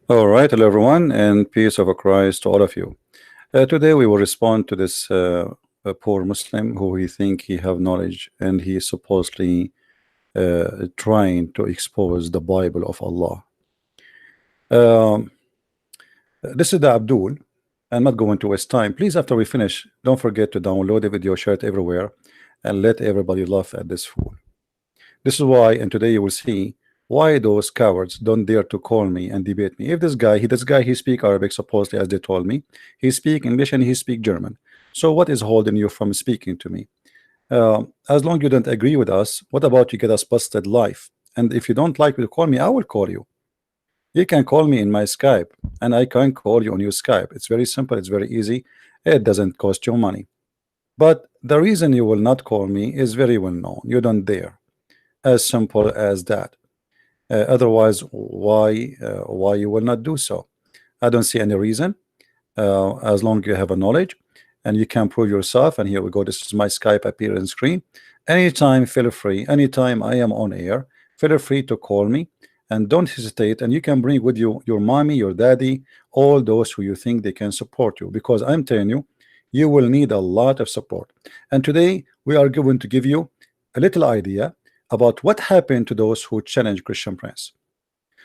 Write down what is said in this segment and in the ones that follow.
All right, hello everyone, and peace of Christ to all of you. Today we will respond to this poor Muslim who he think he have knowledge and he is supposedly trying to expose the Bible of Allah. Um, this is the Abdul. I'm not going to waste time. Please, after we finish, don't forget to download the video, share it everywhere, and let everybody laugh at this fool. This is why, and today you will see why those cowards don't dare to call me and debate me. If this guy, he speak Arabic supposedly, as they told me, he speak English and he speak German. So what is holding you from speaking to me? As long you don't agree with us, what about you get us busted live? And if you don't like to call me, I will call you. You can call me in my Skype, and I can call you on your Skype. It's very simple. It's very easy. It doesn't cost you money. But the reason you will not call me is very well known. You don't dare. As simple as that. Otherwise, why you will not do so? I don't see any reason. As long as you have a knowledge and you can prove yourself. And here we go. This is my Skype appearance screen. Anytime, feel free. Anytime I am on air, feel free to call me, and don't hesitate. And you can bring with you your mommy, your daddy, all those who you think they can support you, because I'm telling you, you will need a lot of support. And today we are going to give you a little idea about what happened to those who challenge Christian Prince.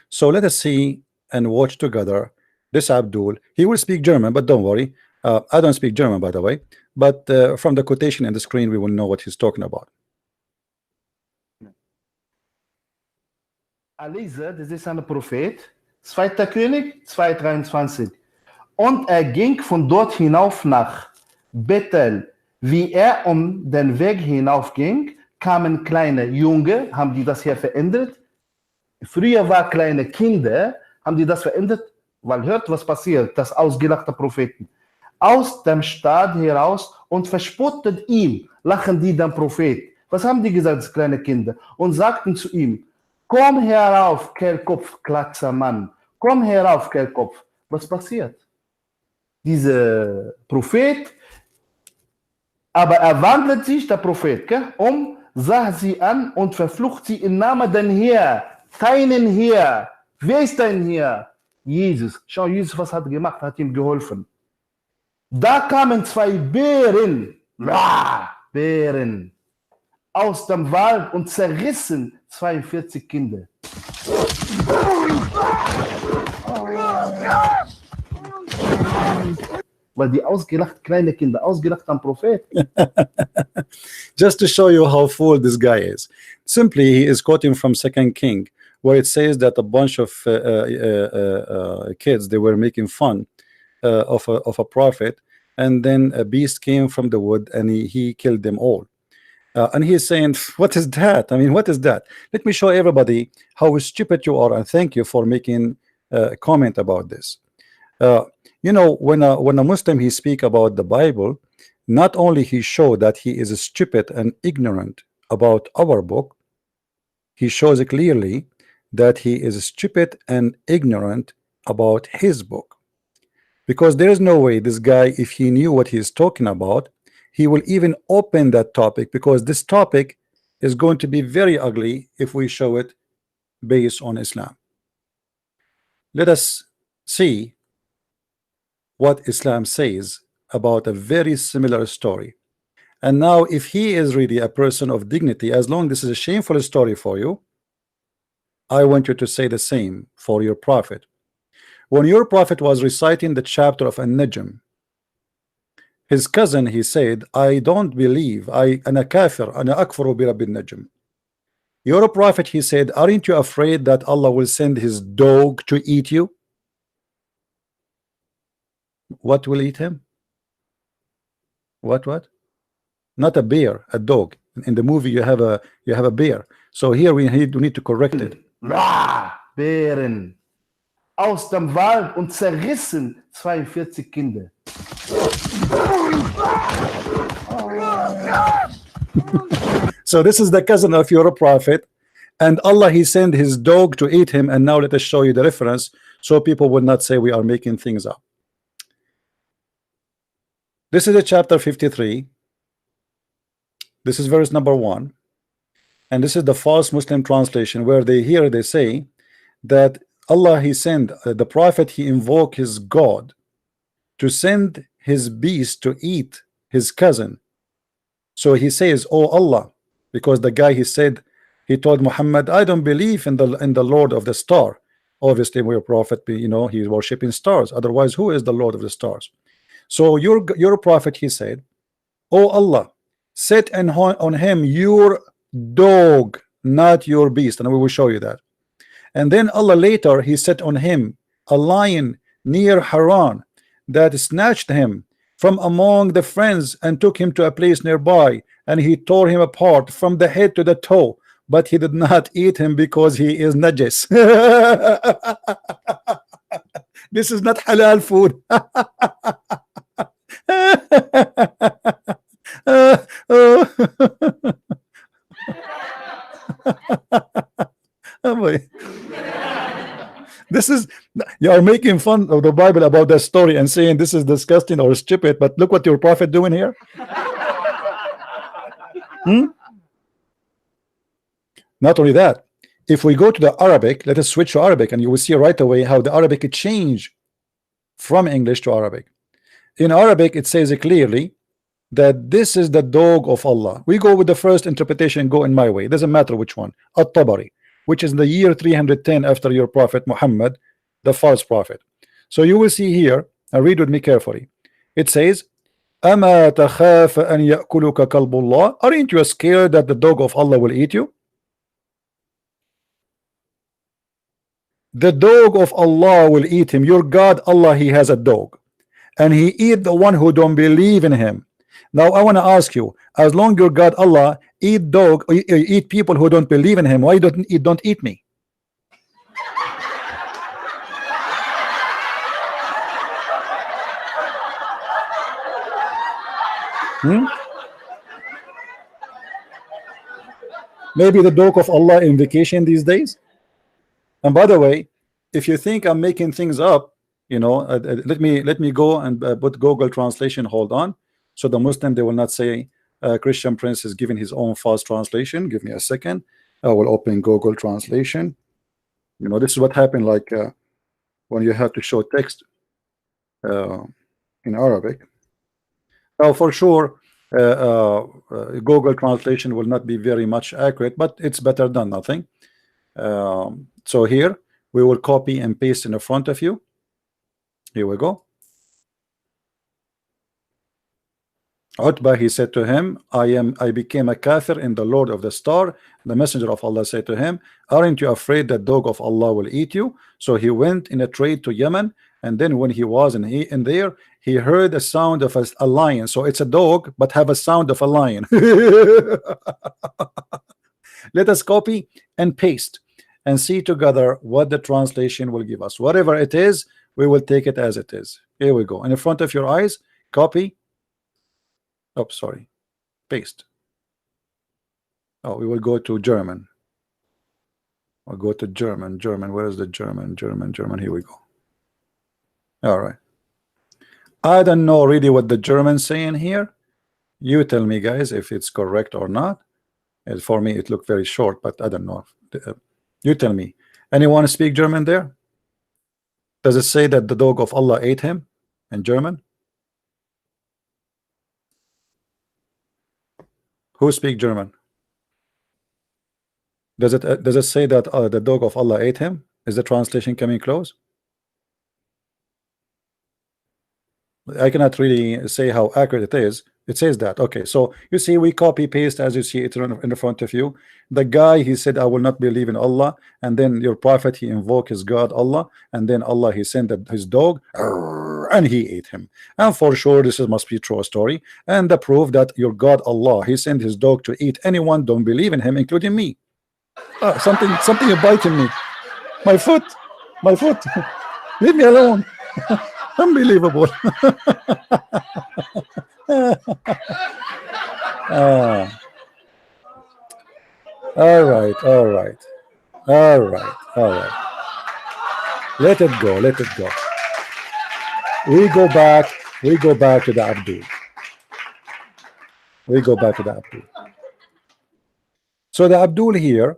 So let us see and watch together this Abdul. He will speak German, but don't worry. I don't speak German, by the way. But from the quotation in the screen, we will know what he's talking about. Elise, das ist ein Prophet, 2. König 2,23. Und er ging von dort hinauf nach Bethel. Wie er um den Weg hinaufging, kamen kleine Junge, haben die das hier verändert. Früher war kleine Kinder, haben die das verändert, weil hört, was passiert, das ausgelachte Propheten. Aus dem Stadt heraus und verspottet ihm, lachen die den Prophet. Was haben die gesagt, das kleine Kinder? Und sagten zu ihm, komm herauf, Kehlkopf, Klackser Mann. Komm herauf, Kehlkopf. Was passiert? Dieser Prophet, aber er wandelt sich, der Prophet, sah sie an und verflucht sie im Namen den Herr. Keinen Herr. Wer ist dein Herr? Jesus. Schau, Jesus, was hat er gemacht? Hat ihm geholfen. Da kamen 2 Bären. Bären. Aus dem Wald und zerrissen 42 Kinder. Weil die ausgelacht, kleine Kinder, ausgelacht am Prophet. Just to show you how fool this guy is. Simply, he is quoting from 2 King, where it says that a bunch of kids, they were making fun of a prophet, and then a beast came from the wood and he killed them all. And he is saying, what is that? I mean, what is that? Let me show everybody how stupid you are, and thank you for making a comment about this. You know, when a Muslim he speak about the Bible, not only he show that he is stupid and ignorant about our book, he shows clearly that he is stupid and ignorant about his book. Because there is no way this guy, if he knew what he is talking about, he will even open that topic, because this topic is going to be very ugly if we show it based on Islam. Let us see what Islam says about a very similar story. And now, if he is really a person of dignity, as long as this is a shameful story for you, I want you to say the same for your prophet. When your prophet was reciting the chapter of An-Najm, his cousin, he said, I don't believe, ana kafir, ana akfuru bi rabbil najm. Your prophet, he said, aren't you afraid that Allah will send his dog to eat you? What will eat him? What? Not a bear, a dog. In the movie you have a bear. So here we need to correct it. Bären. Aus dem Wald und zerrissen 42 Kinder. So this is the cousin of your prophet, and Allah, he sent his dog to eat him. And now let us show you the reference, so people would not say we are making things up. This is the chapter 53. This is verse number 1, and this is the false Muslim translation, where they say that Allah, he sent the Prophet, he invoked his God to send his beast to eat his cousin. So he says, oh Allah, because the guy, he said, he told Muhammad, I don't believe in the Lord of the star. Obviously, we're a prophet, you know, he's worshiping stars. Otherwise, who is the Lord of the stars? So your prophet, he said, oh Allah, set on him your dog, not your beast, and we will show you that. And then Allah later, he set on him a lion near Haran that snatched him from among the friends and took him to a place nearby, and he tore him apart from the head to the toe, but he did not eat him because he is najis. This is not halal food. Oh boy. This is, you are making fun of the Bible about that story and saying this is disgusting or stupid, but look what your prophet doing here. Not only that, if we go to the Arabic, let us switch to Arabic, and you will see right away how the Arabic changed from English to Arabic. In Arabic, it says clearly that this is the dog of Allah. We go with the first interpretation, go in my way, it doesn't matter which one. At-Tabari, which is in the year 310 after your prophet Muhammad, the false prophet. So you will see here, and read with me carefully. It says, أَمَا تَخَافَ أَنْ يَأْكُلُكَ كَلْبُ اللَّهِ. Aren't you scared that the dog of Allah will eat you? The dog of Allah will eat him. Your God Allah, he has a dog, and he eat the one who don't believe in him. Now I want to ask you, as long your God Allah eat dog, eat people who don't believe in him, why don't eat me? Maybe the dog of Allah in vacation these days. And by the way, if you think I'm making things up, you know, let me go and put Google translation. Hold on, so the Muslim, they will not say Christian Prince is giving his own false translation. Give me a second. I will open Google translation. You know, this is what happened, like when you have to show text in Arabic. Now, for sure, Google translation will not be very much accurate, but it's better than nothing. So here we will copy and paste in the front of you. Here we go. Utbah, he said to him, I became a kafir in the Lord of the Star. The messenger of Allah said to him, aren't you afraid that dog of Allah will eat you? So he went in a trade to Yemen, and then when he was in there, he heard a sound of a lion. So it's a dog but have a sound of a lion. Let us copy and paste and see together what the translation will give us. Whatever it is, we will take it as it is. Here we go. In front of your eyes, copy. Oh, sorry. Paste. Oh, we will go to German. I'll go to German. German. Where is the German? German. Here we go. All right. I don't know really what the German's saying here. You tell me, guys, if it's correct or not. And for me, it looked very short, but I don't know. You tell me. Anyone speak German there? Does it say that the dog of Allah ate him in German? Who speak German? Does it say that the dog of Allah ate him? Is the translation coming close? I cannot really say how accurate it is. It says that. Okay, so you see, we copy paste as you see it in the front of you. The guy, he said, I will not believe in Allah, and then your prophet, he invoked his God Allah, and then Allah, he sent his dog, and he ate him. And for sure, this must be true story, and the proof that your God Allah, he sent his dog to eat anyone don't believe in him, including me. Something is biting me. My foot. Leave me alone. Unbelievable. All right. Let it go. We go back to the Abdul. So the Abdul here,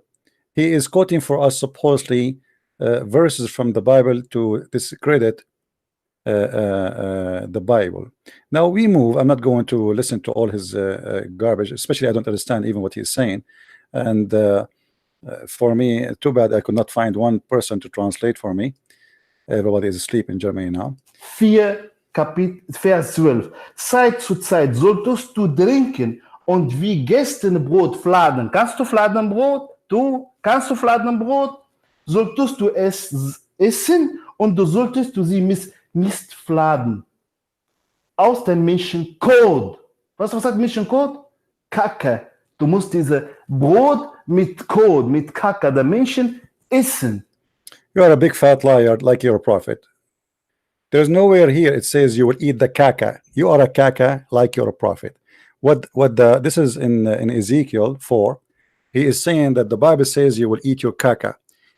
he is quoting for us supposedly verses from the Bible to discredit the Bible. Now we move. I'm not going to listen to all his garbage, especially I don't understand even what he's saying. And for me, too bad I could not find one person to translate for me. Everybody is asleep in Germany now. 4, Vers 12. Zeit zu Zeit solltest du trinken und wie Gästenbrot fladen. Kannst du Fladenbrot? Du kannst du Fladenbrot? Solltest du es essen und du solltest du sie nicht fladen. Aus dem Menschenkot. Was hat Menschenkot? Kacke. Du musst diese Brot mit Kot, mit Kacke der Menschen essen. You are a big fat liar, like you're a prophet. There's nowhere here it says you will eat the caca. You are a caca, like you're a prophet. This is in Ezekiel 4. He is saying that the Bible says you will eat your caca.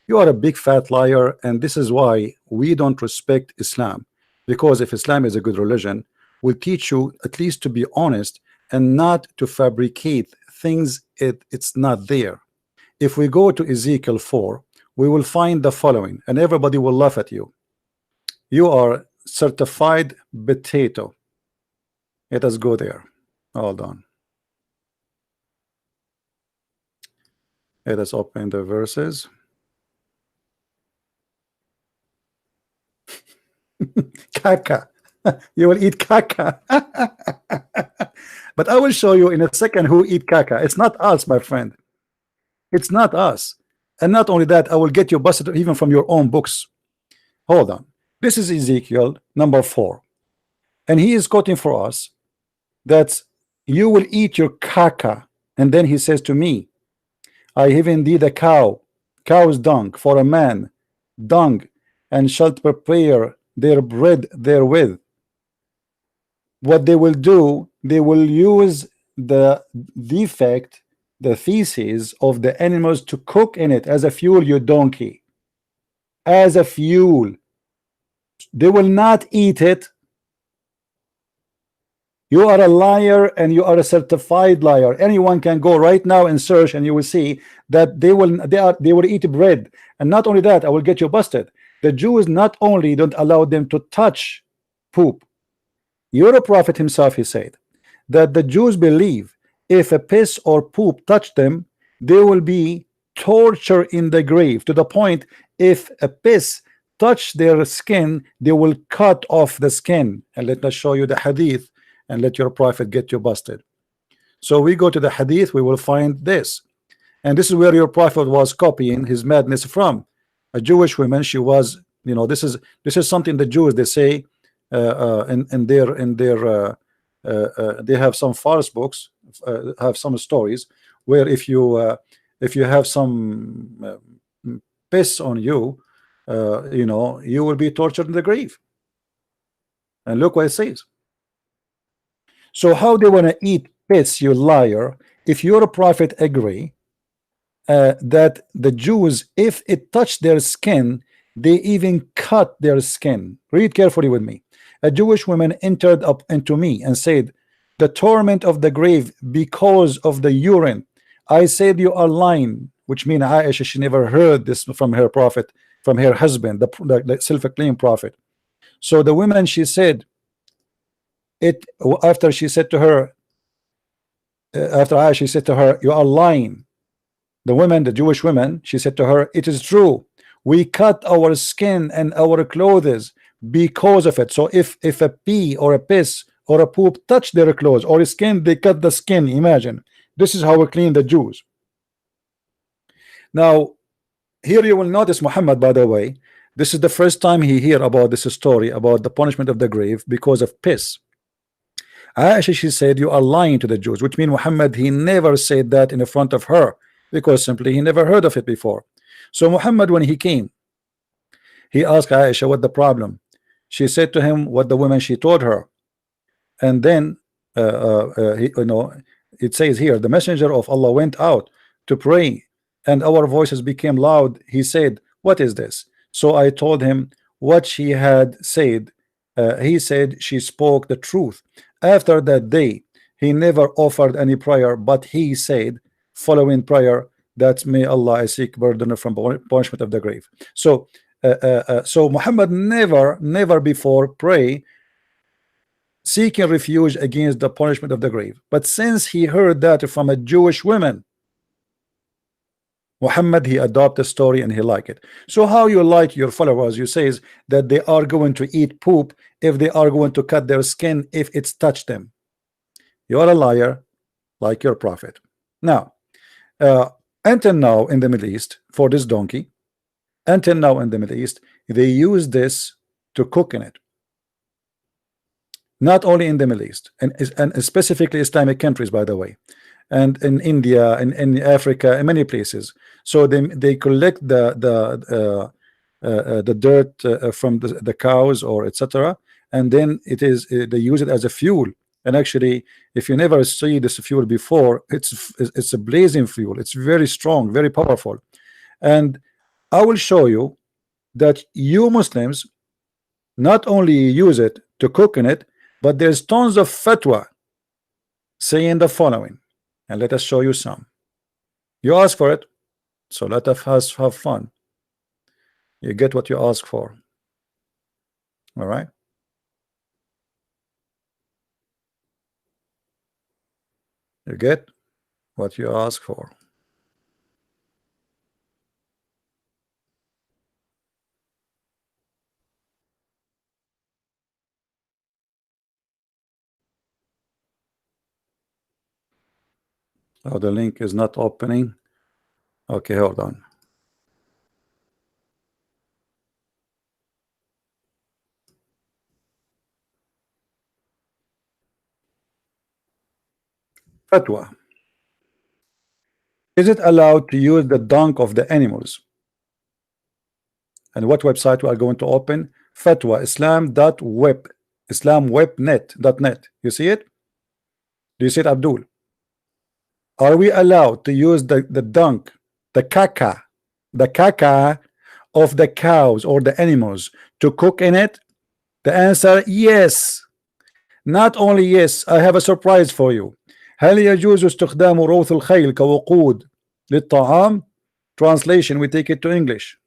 You are a big fat liar, and this is why we don't respect Islam. Because if Islam is a good religion, we'll teach you at least to be honest and not to fabricate things it's not there. If we go to Ezekiel 4, we will find the following, and everybody will laugh at you. You are certified potato. Let us go there. Hold on. Let us open the verses. Caca. You will eat caca. But I will show you in a second who eat caca. It's not us, my friend. It's not us. And not only that, I will get you busted even from your own books. Hold on. This is Ezekiel number 4. And he is quoting for us that you will eat your caca. And then he says to me, I have indeed a cow's dung for a man, dung, and shall prepare their bread therewith. What they will do, they will use the defect, the feces of the animals to cook in it as a fuel, you donkey. As a fuel. They will not eat it. You are a liar, and you are a certified liar. Anyone can go right now and search, and you will see that they will eat bread. And not only that, I will get you busted. The Jews not only don't allow them to touch poop. Your prophet himself, he said that the Jews believe if a piss or poop touch them, they will be tortured in the grave, to the point if a piss touch their skin, they will cut off the skin. And let us show you the hadith, and let your prophet get you busted. So we go to the hadith, we will find this, and this is where your prophet was copying his madness from. A Jewish woman, she was, you know, this is something the Jews, they say in their they have some false books, have some stories where if you have some piss on you, you know, you will be tortured in the grave. And look what it says. So how they want to eat piss, you liar, if you're a prophet agree that the Jews, if it touched their skin, they even cut their skin. Read carefully with me. A Jewish woman entered up into me and said, the torment of the grave because of the urine. I said, you are lying, which means Aisha, she never heard this from her prophet, from her husband, the self-acclaimed prophet. So the woman, she said, after she said to her, after Aisha said to her, you are lying. The woman, the Jewish woman, she said to her, it is true. We cut our skin and our clothes because of it. So if a pee or a piss or a poop touch their clothes or skin, they cut the skin. Imagine. This is how we clean the Jews. Now, here you will notice Muhammad, by the way, this is the first time he hear about this story about the punishment of the grave because of piss. Aisha, she said, you are lying to the Jews, which means Muhammad, he never said that in the front of her, because simply he never heard of it before. So Muhammad, when he came, he asked Aisha what the problem. She said to him what the woman she told her. And then it says here, the messenger of Allah went out to pray, and our voices became loud. He said, what is this? So I told him what she had said. He said she spoke the truth. After that day, he never offered any prayer, but he said, following prayer, that may Allah I seek burden from punishment of the grave. So so Muhammad never before pray seeking refuge against the punishment of the grave. But since he heard that from a Jewish woman, Muhammad, he adopted the story and he liked it. So how you like your followers, you says that they are going to eat poop if they are going to cut their skin if it's touched them. You are a liar like your prophet. Now until now in the Middle East, for this donkey, until now in the Middle East, they use this to cook in it. Not only in the Middle East, and specifically Islamic countries, by the way, and in India and in Africa and many places. So they collect the dirt from the cows or etc., and then they use it as a fuel. And actually, if you never see this fuel before, it's a blazing fuel. It's very strong, very powerful. And I will show you that you Muslims not only use it to cook in it, but there's tons of fatwa saying the following, and let us show you some. You ask for it, so let us have fun. You get what you ask for. All right. You get what you ask for. Oh, the link is not opening. Okay, hold on. Fatwa. Is it allowed to use the dung of the animals? And what website we are going to open? Fatwa Islam.web, islamwebnet.net. You see it? Do you see it, Abdul? Are we allowed to use the dung, the caca of the cows or the animals to cook in it? The answer, yes. Not only yes, I have a surprise for you. هل يجوز استخدام روث الخيل كوقود للطعام? Translation, we take it to English.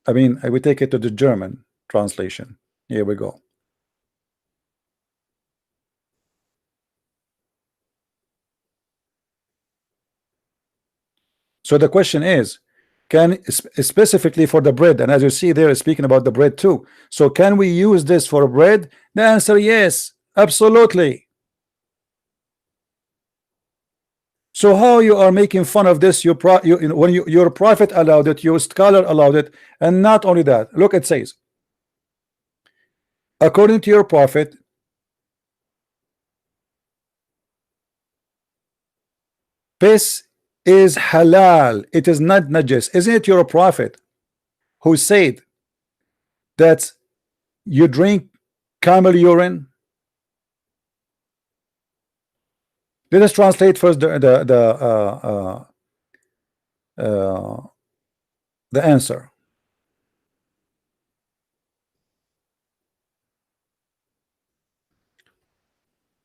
I mean, we take it to the German translation. Here we go. So the question is, can specifically for the bread, and as you see there, speaking about the bread too. So can we use this for bread? The answer, yes, absolutely. So how you are making fun of this? When your prophet allowed it, your scholar allowed it, and not only that. Look, it says, according to your prophet, piss is halal. It is not najis. Isn't it your prophet who said that you drink camel urine? Let us translate first the answer.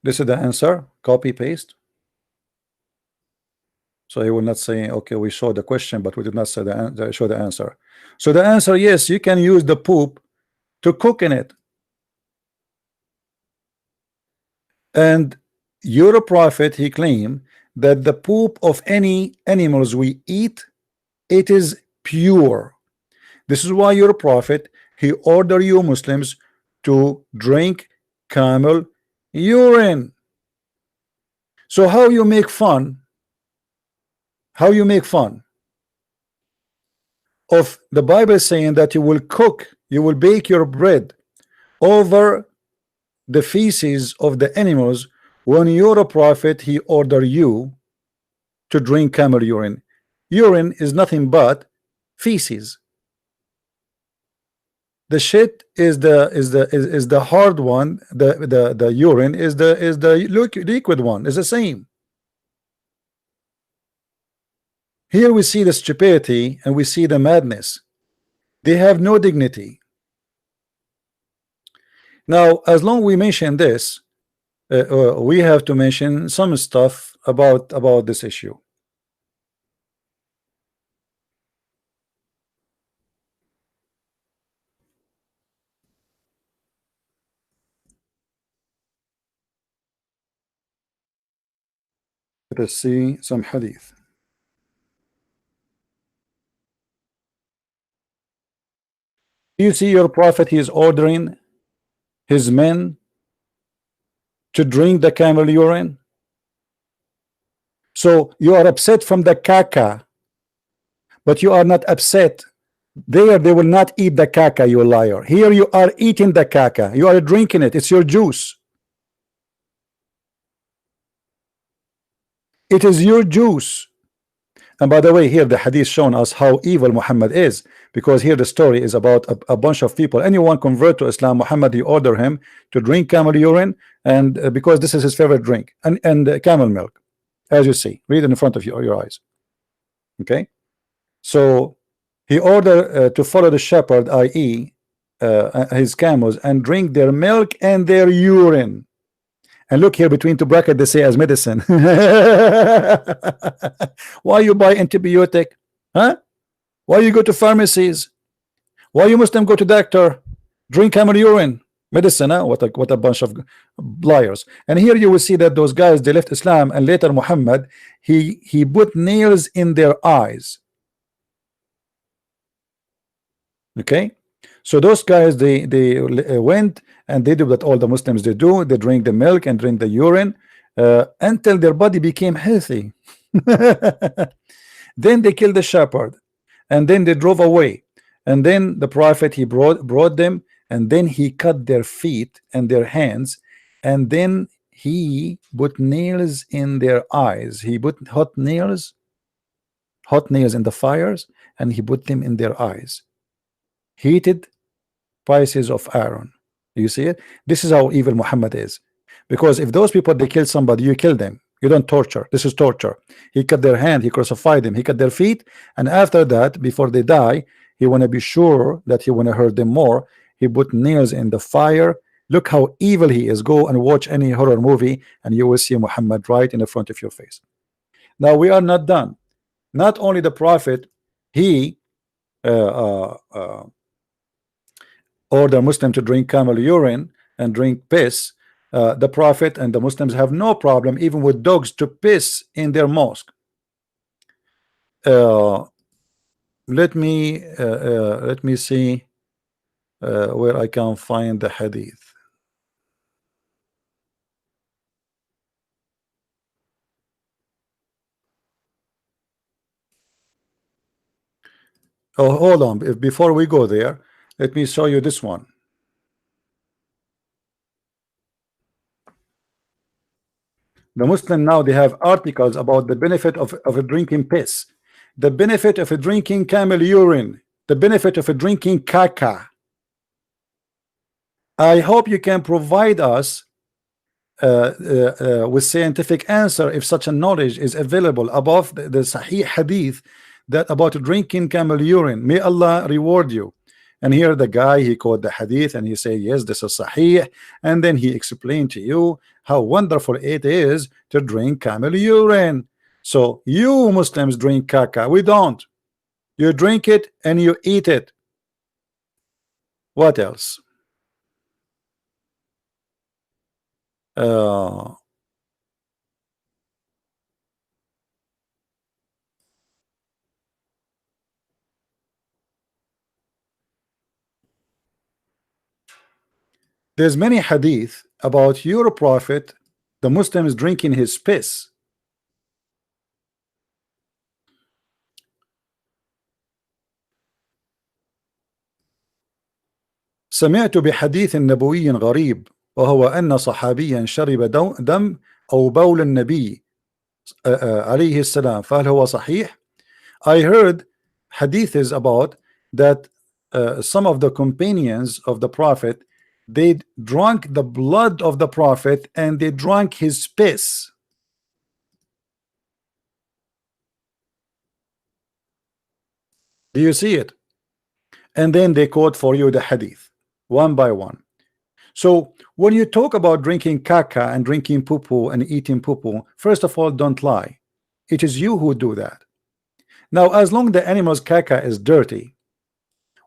This is the answer. Copy paste. So he will not say, okay, we show the question, but we did not say show the answer. So the answer, yes, you can use the poop to cook in it. And your prophet, he claimed that the poop of any animals we eat, it is pure. This is why your prophet, he ordered you Muslims to drink camel urine. So how you make fun? How you make fun of the Bible saying that you will cook, you will bake your bread over the feces of the animals, when you're a prophet, he ordered you to drink camel urine. Urine is nothing but feces. The shit is the hard one. The urine is the liquid one. It's the same. Here we see the stupidity and we see the madness. They have no dignity. Now, as long we mention this, we have to mention some stuff about this issue. Let us see some hadith. You see your prophet, he is ordering his men to drink the camel urine. So you are upset from the caca, but you are not upset. There they will not eat the caca, you liar. Here you are eating the caca. You are drinking it. It's your juice. It is your juice. And by the way, here the hadith shown us how evil Muhammad is, because here the story is about a bunch of people. Anyone convert to Islam, Muhammad, he order him to drink camel urine, and because this is his favorite drink, and camel milk, as you see, read it in front of your eyes. Okay, so he ordered to follow the shepherd, i.e. His camels, and drink their milk and their urine. And look here, between two brackets they say as medicine. Why you buy antibiotic? Huh? Why you go to pharmacies? Why you Muslim go to doctor? Drink camel urine, medicine, huh? What a bunch of liars. And here you will see that those guys, they left Islam, and later Muhammad, he put nails in their eyes. Okay, so those guys, they went and they do what all the Muslims they do. They drink the milk and drink the urine until their body became healthy. Then they killed the shepherd, and then they drove away, and then the prophet, he brought them, and then he cut their feet and their hands, and then he put nails in their eyes. He put hot nails in the fires, and he put them in their eyes. Heated pieces of iron. You see it? This is how evil Muhammad is. Because if those people, they kill somebody, you kill them. You don't torture. This is torture. He cut their hand, he crucified them, he cut their feet, and after that, before they die, he want to be sure that he want to hurt them more. He put nails in the fire. Look how evil he is. Go and watch any horror movie, and you will see Muhammad right in the front of your face. Now we are not done. Not only the prophet, he order Muslim to drink camel urine and drink piss. The prophet and the Muslims have no problem even with dogs to piss in their mosque. Let me see where I can find the hadith. Oh, hold on. Before we go there, let me show you this one. The Muslim now, they have articles about the benefit of drinking piss, the benefit of drinking camel urine, the benefit of drinking caca. I hope you can provide us with scientific answer if such a knowledge is available above the Sahih hadith that about drinking camel urine. May Allah reward you. And here the guy, he quote the hadith and he say, yes, this is Sahih, and then he explained to you how wonderful it is to drink camel urine. So you Muslims drink caca, we don't. You drink it and you eat it. What else? There's many hadith about your prophet, the Muslims drinking his piss. سمعت بحديث نبوي غريب وهو أن صحابيا شرب دم أو بول النبي عليه السلام فهل هو صحيح? I heard hadiths about that some of the companions of the prophet, they drank the blood of the prophet and they drank his piss. Do you see it? And then they quote for you the hadith one by one. So when you talk about drinking caca and drinking poo-poo and eating poo-poo, first of all, don't lie. It is you who do that. Now, as long the animal's caca is dirty,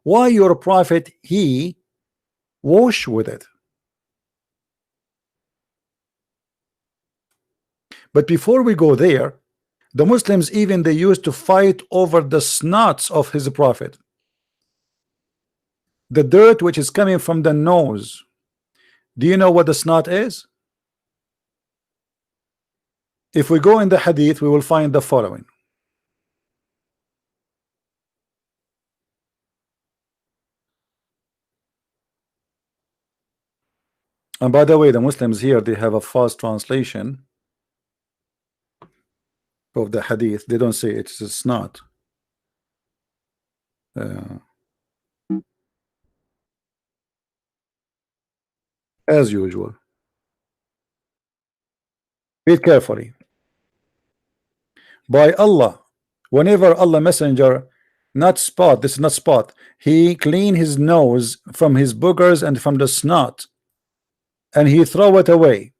why your prophet, he wash with it? But before we go there, the Muslims even they used to fight over the snots of his prophet, the dirt which is coming from the nose. Do you know what the snot is? If we go in the hadith, we will find the following. And by the way, the Muslims here, they have a false translation of the hadith. They don't say it's a snot. As usual. Read carefully. By Allah, whenever Allah Messenger, not spot, this is not spot, he clean his nose from his boogers and from the snot, and he throw it away,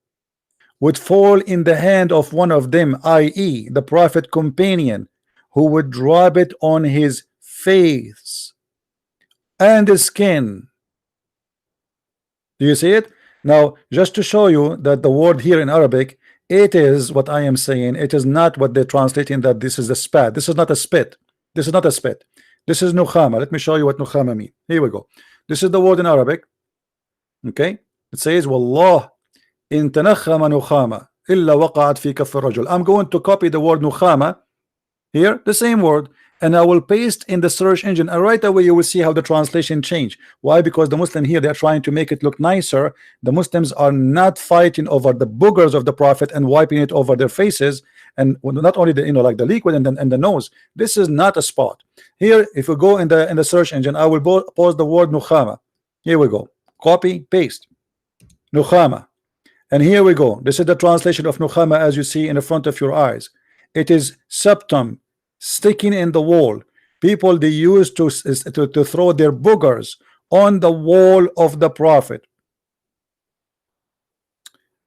would fall in the hand of one of them, i.e. the prophet companion, who would drop it on his face and the skin. Do you see it? Now, just to show you that the word here in Arabic, it is what I am saying. It is not what they're translating, that this is a spat. This is not a spit. This is not a spit. This is nukhama. Let me show you what nukhama means. Here we go. This is the word in Arabic. Okay? It says, Wallah in tanakhama nukhama illa waqa'at fi kaff ar-rajul. I'm going to copy the word nukhama here, the same word, and I will paste in the search engine, and right away you will see how the translation change. Why? Because the Muslim here, they're trying to make it look nicer. The Muslims are not fighting over the boogers of the prophet and wiping it over their faces, and not only the, like the liquid and the nose. This is not a spot. Here, if we go in the search engine, I will post the word nukhama. Here we go. Copy, paste. Nukhama. And here we go. This is the translation of nukhama as you see in the front of your eyes. It is septum sticking in the wall. People, they used to throw their boogers on the wall of the prophet.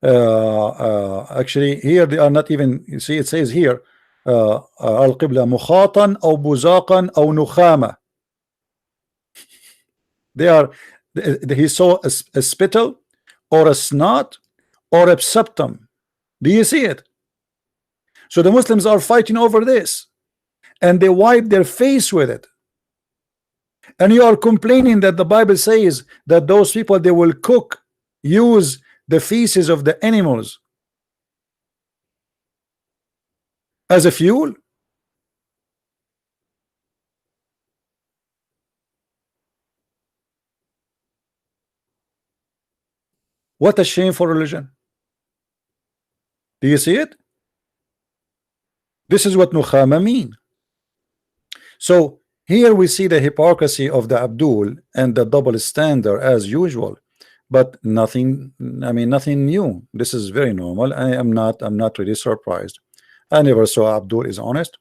Actually, here they are not even, you see, it says here al-qibla mukhatan aw buzaqan aw nukhama. They are, he saw a spittle or a snot or a septum. Do you see it? So the Muslims are fighting over this, and they wipe their face with it. And you are complaining that the Bible says that those people, they will use the feces of the animals as a fuel. What a shameful religion. Do you see it? This is what nukhama mean. So here we see the hypocrisy of the Abdul and the double standard as usual, but nothing, I mean, nothing new. This is very normal. I'm not really surprised. I never saw Abdul is honest,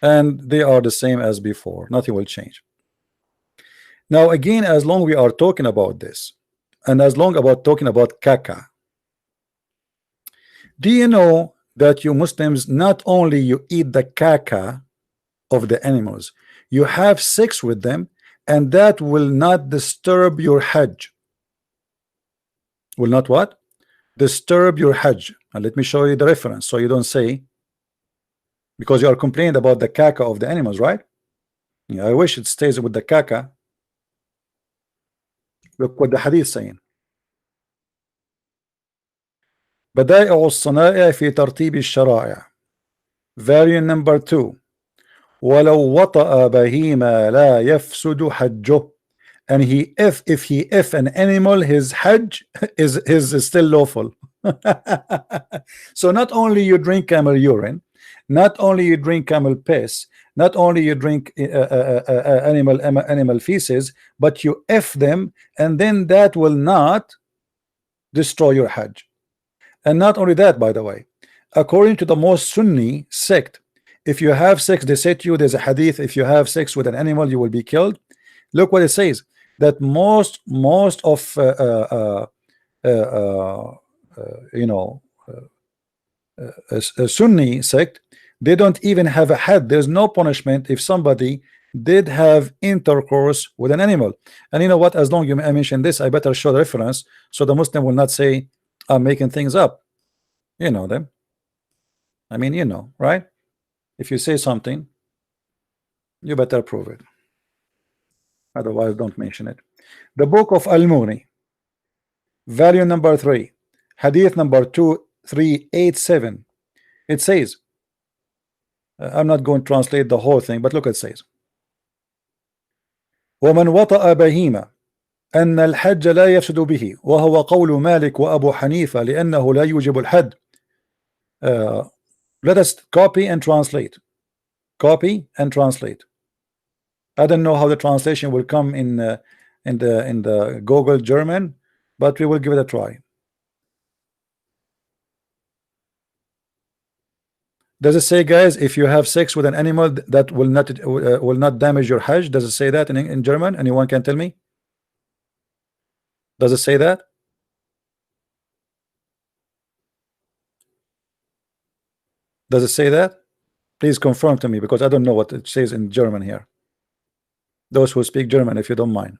and they are the same as before. Nothing will change. Now again, as long we are talking about this, and as long about talking about caca, do you know that you Muslims, not only you eat the caca of the animals, you have sex with them, and that will not disturb your Hajj. Will not what? Disturb your Hajj. And let me show you the reference so you don't say, because you are complaining about the caca of the animals, right? Yeah, I wish it stays with the caca. Look what the hadith saying. بدائع الصنائع في ترتيب الشرائع. Variant number 2. ولو وطأ بهيمة لا يفسد حجه. And if an animal, his Hajj is still lawful. So not only you drink camel urine, not only you drink camel piss, not only you drink animal feces, but you them, and then that will not destroy your Hajj. And not only that, by the way, according to the most Sunni sect, if you have sex, they say to you, there's a hadith, if you have sex with an animal, you will be killed. Look what it says. that most of you know, a Sunni sect, they don't even have a had. There's no punishment if somebody did have intercourse with an animal. And you know what, as long as I mention this, I better show the reference so the Muslim will not say I'm making things up. You know them. I mean, you know, right? If you say something, you better prove it, otherwise don't mention it. The book of Al-Muni, volume number 3, hadith number 2387. It says, I'm not going to translate the whole thing, but look, it says, ومن وطأ بهيمة أن الحج لا يفسد به وهو قول مالك وأبو حنيفة لأنه لا يوجب الحد. Let us copy and translate. Copy and translate. I don't know how the translation will come in the Google German, but we will give it a try. Does it say, guys, if you have sex with an animal that will not damage your Hajj? Does it say that in German? Anyone can tell me? Does it say that? Does it say that? Please confirm to me, because I don't know what it says in German here. Those who speak German, if you don't mind.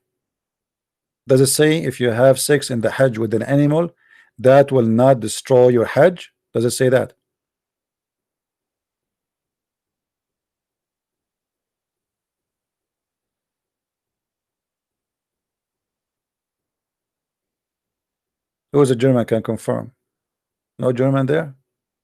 Does it say if you have sex in the Hajj with an animal that will not destroy your Hajj? Does it say that? Who is a German can confirm? No German there?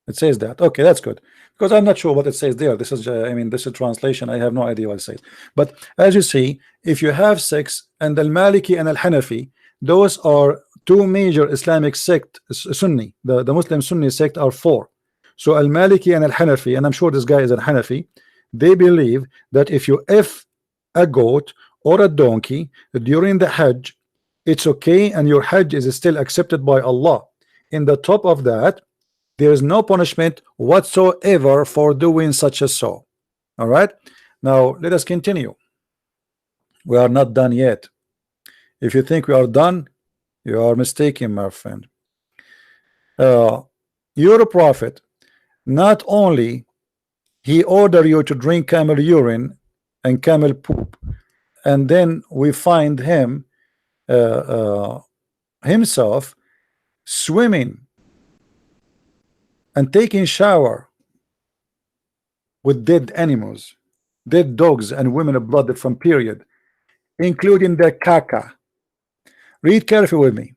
It says that. Okay, that's good, because I'm not sure what it says there. This is I mean, this is translation. I have no idea what it says. But as you see, if you have sex, and Al-Maliki and Al-Hanafi, those are two major Islamic sect, Sunni. The Muslim Sunni sect are four. So Al-Maliki and Al-Hanafi, and I'm sure this guy is Al-Hanafi, they believe that if you F a goat or a donkey during the Hajj, it's okay, and your Hajj is still accepted by Allah. In the top of that, there is no punishment whatsoever for doing such a so. All right, now let us continue. We are not done yet. If you think we are done, you are mistaken, my friend. Your prophet, not only he ordered you to drink camel urine and camel poop, and then we find him himself swimming and taking shower with dead animals, dead dogs and women blooded from period, including their caca. Read carefully with me.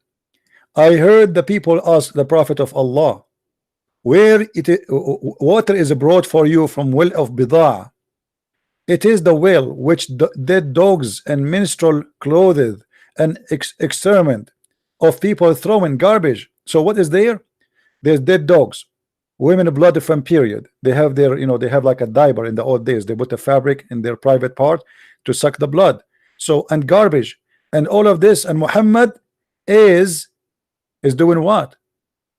I heard the people ask the Prophet of Allah, where water is brought for you from well of Bidah. It is the well which dead dogs and minstrel clothed and excrement of people throwing garbage. So what is there? There's dead dogs, women blood from period. They have their, you know, they have like a diaper in the old days. They put a fabric in their private part to suck the blood. So, and garbage and all of this, and Muhammad is doing what?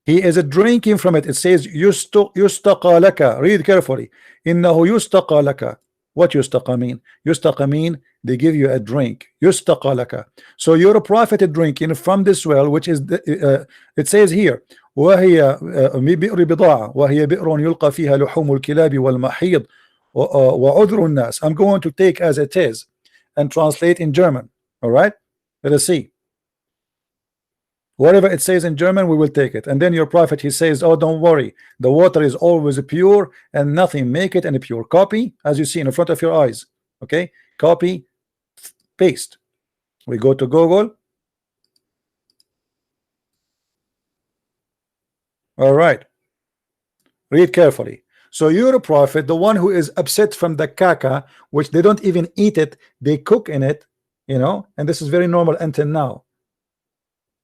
He is drinking from it. It says yustaqa laka. Read carefully. Innahu yustaqa laka. What yustaqa mean? Yustaqa mean they give you a drink. Yustaqa laka. So you're a prophet drinking from this well, which is it says here, وهي بئر بضاعة وهي بئر يلقى فيها لحوم الكلاب والمحيض وعذر الناس. I'm going to take as it is and translate in German. All right, let us see. Whatever it says in German, we will take it. And then your prophet, he says, oh, don't worry, the water is always pure and nothing make it any pure. Copy, as you see in front of your eyes. Okay, copy, paste. We go to Google. All right, read carefully. So you're a prophet, the one who is upset from the caca, which they don't even eat it, they cook in it, you know, and this is very normal until now.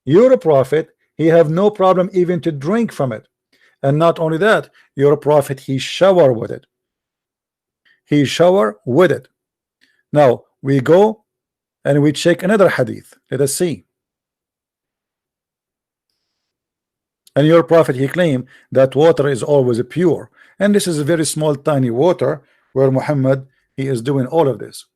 You're a prophet, he have no problem even to drink from it. And not only that, you're a prophet, he shower with it. He shower with it. Now we go and we check another hadith. Let us see. And your prophet, he claimed that water is always pure. And this is a very small tiny water where Muhammad, he is doing all of this.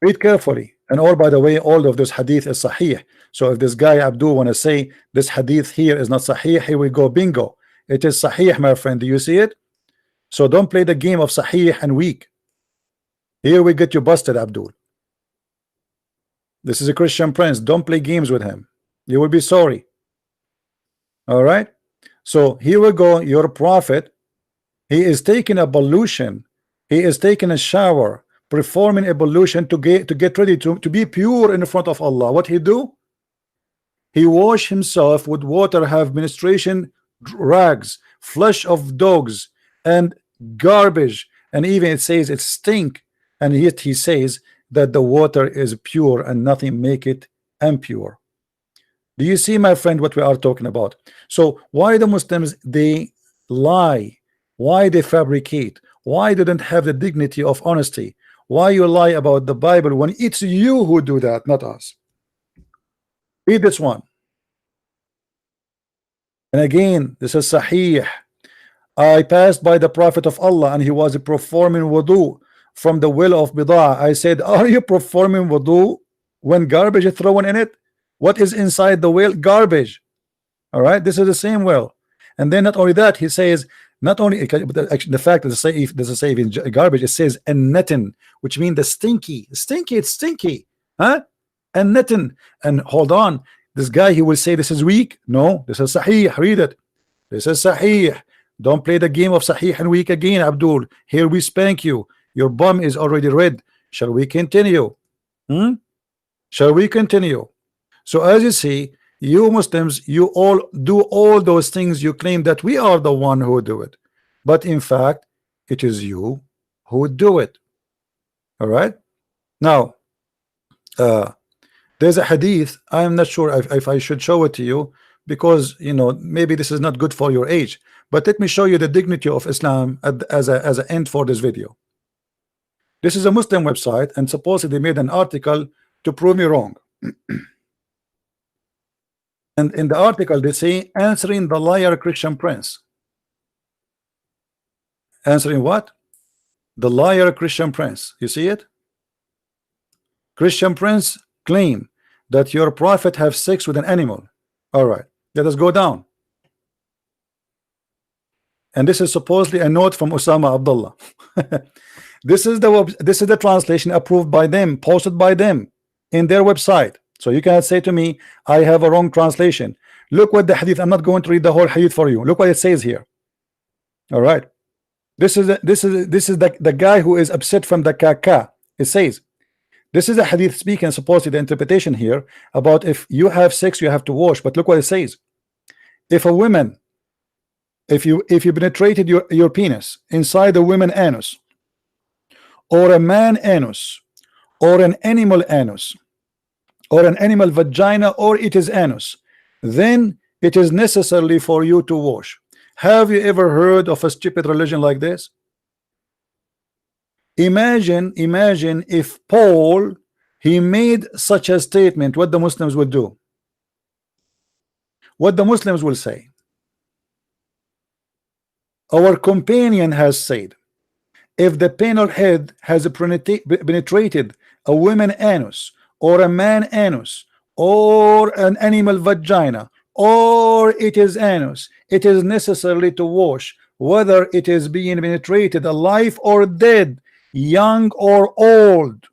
Read carefully. And all, by the way, all of this hadith is sahih. So if this guy Abdul want to say this hadith here is not sahih, here we go, bingo, it is sahih, my friend. Do you see it? So don't play the game of sahih and weak. Here we get you busted, Abdul. This is a Christian prince. Don't play games with him. You will be sorry. All right. So here we go. Your prophet, he is taking ablution. He is taking a shower, performing ablution to get ready to be pure in front of Allah. What he do? He wash himself with water, have menstruation rags, flesh of dogs, and garbage, and even it says it stink, and yet he says that the water is pure and nothing make it impure. Do you see, my friend, what we are talking about? So why the Muslims, they lie? Why they fabricate? Why they don't have the dignity of honesty? Why you lie about the Bible when it's you who do that, not us? Read this one. And again, this is Sahih. I passed by the Prophet of Allah and he was performing wudu from the well of Bidah. I said, are you performing wudu when garbage is thrown in it? What is inside the well? Garbage. All right, this is the same well. And then not only that, he says, not only the fact that there's a save in garbage, it says annetin, which means the stinky, it's stinky, huh? Annetin. And hold on, this guy, he will say this is weak. No, this is sahih. Read it. This is sahih. Don't play the game of sahih and weak again, Abdul. Here we spank you. Your bum is already red. Shall we continue? Shall we continue? So as you see, you Muslims, you all do all those things. You claim that we are the one who do it, but in fact it is you who do it. All right, now there's a hadith. I am not sure if I should show it to you, because you know maybe this is not good for your age, but let me show you the dignity of Islam as an end for this video. This is a Muslim website, and supposedly they made an article to prove me wrong. And in the article they say, answering the liar Christian prince. Answering what? The liar Christian prince. You see it? Christian prince claim that your prophet have sex with an animal. All right, let us go down. And this is supposedly a note from Osama Abdullah. This is the translation approved by them, posted by them in their website. So you cannot say to me I have a wrong translation. Look what the hadith. I'm not going to read the whole hadith for you. Look what it says here. All right, this is the guy who is upset from the kaka. It says this is a hadith speaking supposedly the interpretation here about if you have sex you have to wash. But look what it says. If a woman, if you penetrated your penis inside a woman anus, or a man anus, or an animal anus, or an animal vagina, or it is anus, then it is necessarily for you to wash. Have you ever heard of a stupid religion like this? Imagine if Paul, he made such a statement, what the Muslims would do, what the Muslims will say. Our companion has said, if the penal head has penetrated a woman anus, or a man anus, or an animal vagina, or it is anus, it is necessarily to wash, whether it is being penetrated alive or dead, young or old.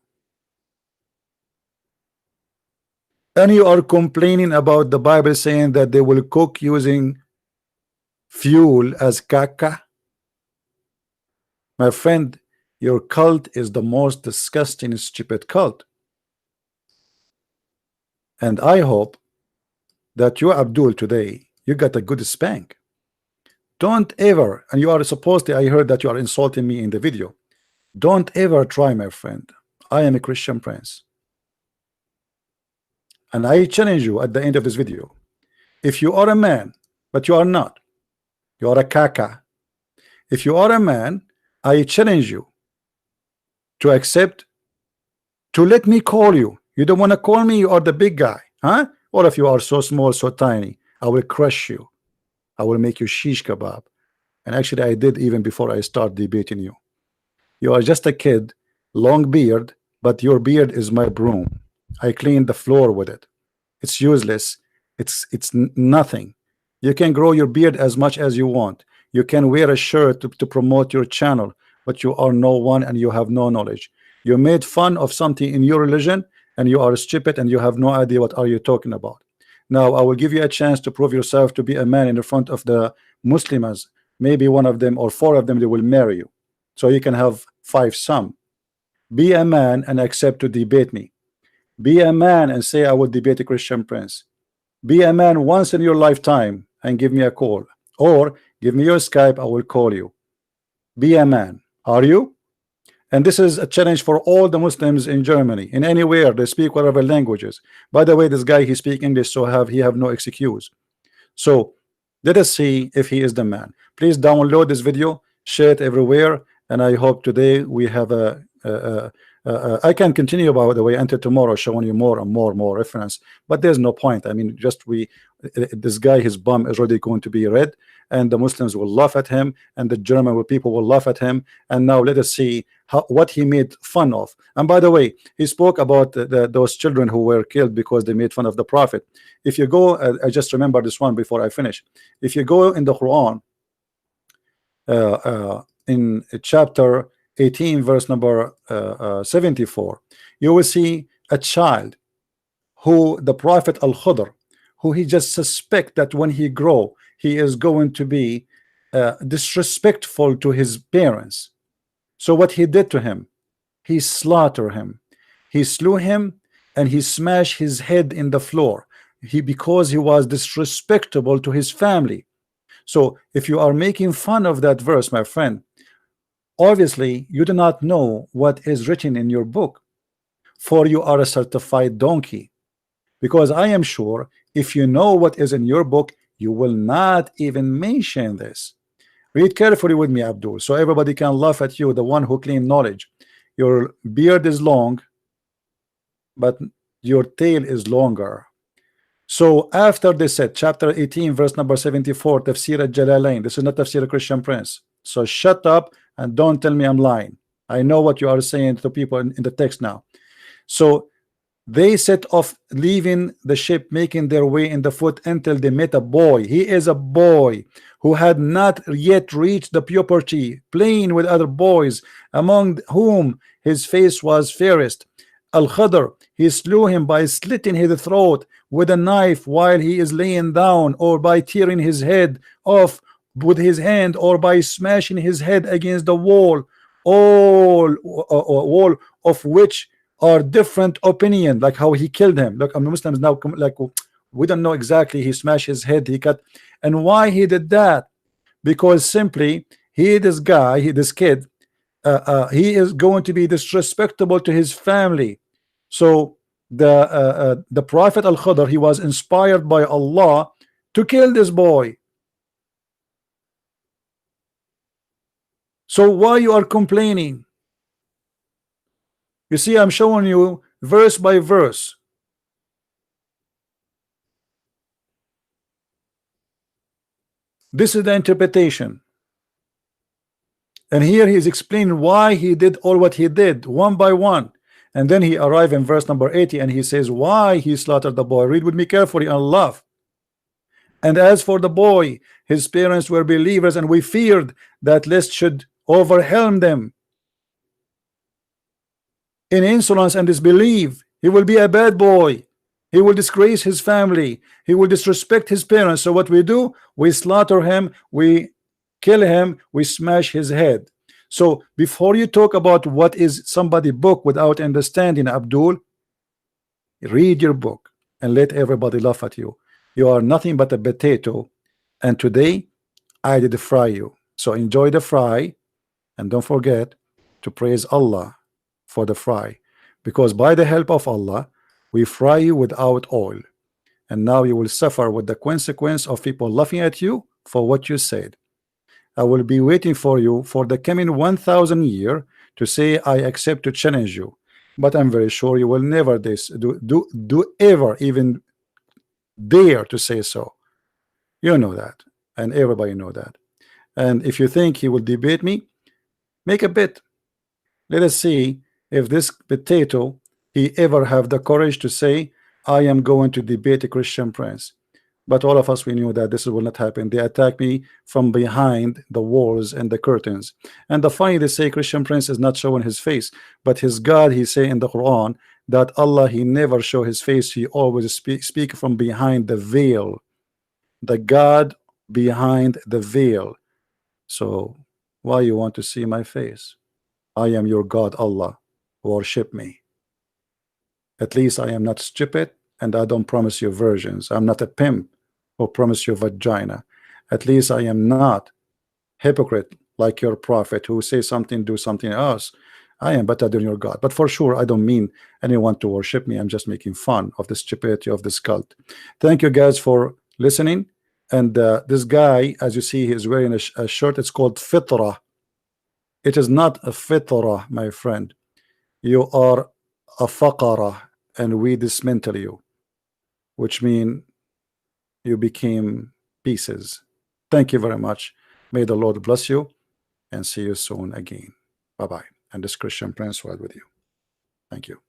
And you are complaining about the Bible saying that they will cook using fuel as caca. My friend, your cult is the most disgusting, stupid cult. And I hope that you, Abdul, today you got a good spank. Don't ever, and you are supposed to, I heard that you are insulting me in the video. Don't ever try, my friend. I am a Christian prince, and I challenge you at the end of this video. If you are a man, but you are not, you are a caca. If you are a man, I challenge you to accept, to let me call you. You don't want to call me, you are the big guy, huh? Or if you are so small, so tiny, I will crush you. I will make you shish kebab. And actually I did even before I start debating you. You are just a kid, long beard, but your beard is my broom. I cleaned the floor with it. It's useless. It's nothing. You can grow your beard as much as you want. You can wear a shirt to promote your channel, but you are no one and you have no knowledge. You made fun of something in your religion and you are stupid and you have no idea what are you talking about. Now I will give you a chance to prove yourself to be a man in the front of the Muslims. Maybe one of them or four of them, they will marry you, so you can have 5 sons. Be a man and accept to debate me. Be a man and say I will debate a Christian prince. Be a man once in your lifetime and give me a call, or give me your Skype, I will call you. Be a man. Are you? And this is a challenge for all the Muslims in Germany, in anywhere they speak whatever languages. By the way, this guy, he speak English, so he have no excuse. So let us see if he is the man. Please download this video, share it everywhere, and I hope today we have I can continue, by the way, until tomorrow, showing you more and more reference, but there's no point. I mean, just this guy, his bum is already going to be red, and the Muslims will laugh at him, and the German people will laugh at him. And now let us see what he made fun of. And by the way, he spoke about those children who were killed because they made fun of the Prophet. If you go, I just remember this one before I finish. If you go in the Quran, in chapter 18 verse number 74, you will see a child who the Prophet Al-Khudr, who he just suspect that when he grow he is going to be disrespectful to his parents. So what he did to him, he slaughtered him, he slew him, and he smashed his head in the floor, because he was disrespectful to his family. So if you are making fun of that verse, my friend, obviously you do not know what is written in your book, for you are a certified donkey. Because I am sure if you know what is in your book, you will not even mention this. Read carefully with me, Abdul, so everybody can laugh at you, the one who claimed knowledge. Your beard is long, but your tail is longer. So after they said, chapter 18 verse number 74, Tafsir al-Jalalain, this is not Tafsir Christian Prince, so shut up and don't tell me I'm lying. I know what you are saying to people in the text now. So they set off, leaving the ship, making their way in the foot until they met a boy. He is a boy who had not yet reached the puberty, playing with other boys, among whom his face was fairest. Al-Khadr, he slew him by slitting his throat with a knife while he is laying down, or by tearing his head off with his hand, or by smashing his head against the wall, all of which are different opinion, like how he killed him. Look, Muslims now like, we don't know exactly. He smashed his head, he cut, and why he did that? Because simply this kid, he is going to be disrespectful to his family. So the Prophet Al-Khadr, he was inspired by Allah to kill this boy. So why you are complaining? You see, I'm showing you verse by verse. This is the interpretation. And here he is explaining why he did all what he did, one by one. And then he arrived in verse number 80 and he says why he slaughtered the boy. Read with me carefully and laugh. And as for the boy, his parents were believers, and we feared that lest should overwhelm them in insolence and disbelief. He will be a bad boy. He will disgrace his family. He will disrespect his parents. So what we do, we slaughter him, we kill him, we smash his head. So before you talk about what is somebody book without understanding, Abdul, read your book and let everybody laugh at you. You are nothing but a potato, and today I did fry you. So enjoy the fry, and don't forget to praise Allah for the fry, because by the help of Allah we fry you without oil, and now you will suffer with the consequence of people laughing at you for what you said. I will be waiting for you for the coming 1,000 year to say I accept to challenge you, but I'm very sure you will never do ever even dare to say so. You know that, and everybody know that. And if you think he will debate me, make a bet. Let us see if this potato he ever have the courage to say, I am going to debate a Christian prince? But all of us, we knew that this will not happen. They attack me from behind the walls and the curtains. And the funny, they say Christian prince is not showing his face, but his God, he say in the Quran that Allah, he never show his face. He always speak from behind the veil. The God behind the veil. So why you want to see my face? I am your God, Allah. Worship me. At least I am not stupid, and I don't promise you virgins. I'm not a pimp who promise you vagina. At least I am not hypocrite like your prophet who say something, do something else. I am better than your God. But for sure, I don't mean anyone to worship me. I'm just making fun of the stupidity of this cult. Thank you guys for listening. And this guy, as you see, he is wearing a shirt. It's called Fitrah. It is not a Fitrah, my friend. You are a faqara, and we dismantle you, which means you became pieces. Thank you very much. May the Lord bless you, and see you soon again. Bye-bye. And this Christian prince ride with you. Thank you.